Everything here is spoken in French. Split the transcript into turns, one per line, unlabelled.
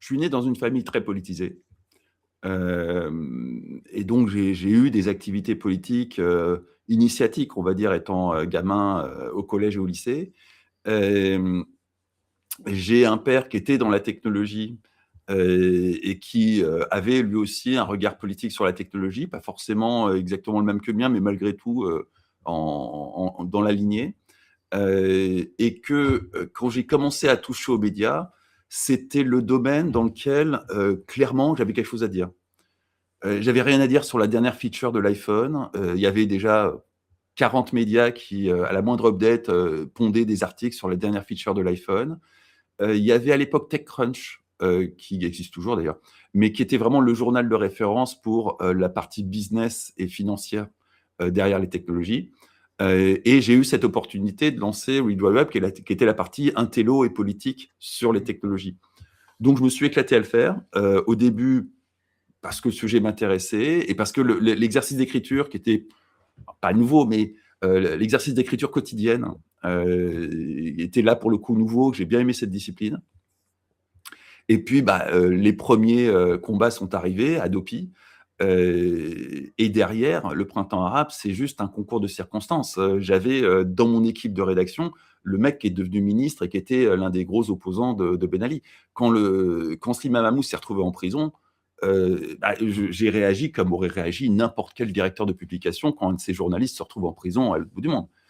Je suis né dans une famille très politisée. Et donc j'ai eu des activités politiques, initiatiques, on va dire, étant, gamin, au collège et au lycée. Hem, j'ai un père qui était dans la technologie, et qui, avait lui aussi un regard politique sur la technologie, pas forcément, exactement le même que le mien, mais malgré tout, dans la lignée. Et que, quand j'ai commencé à toucher aux médias, c'était le domaine dans lequel, clairement, j'avais quelque chose à dire. J'avais rien à dire sur la dernière feature de l'iPhone. Il y avait déjà 40 médias qui, à la moindre update, pondaient des articles sur la dernière feature de l'iPhone. Il y avait à l'époque TechCrunch, qui existe toujours d'ailleurs, mais qui était vraiment le journal de référence pour, la partie business et financière, derrière les technologies. Et j'ai eu cette opportunité de lancer Read Wide Web qui était la partie intello et politique sur les technologies. Donc je me suis éclaté à le faire. Au début, parce que le sujet m'intéressait et parce que l'exercice d'écriture qui était pas nouveau, mais l'exercice d'écriture quotidienne était là pour le coup nouveau. J'ai bien aimé cette discipline. Et puis, bah, les premiers combats sont arrivés, Adopi. Et derrière, le printemps arabe, c'est juste un concours de circonstances. J'avais dans mon équipe de rédaction le mec qui est devenu ministre et qui était l'un des gros opposants de Ben Ali. Quand Slimane Mahmoud s'est retrouvé en prison, bah, j'ai réagi comme aurait réagi n'importe quel directeur de publication quand un de ses journalistes se retrouve en prison à l'autre bout du monde.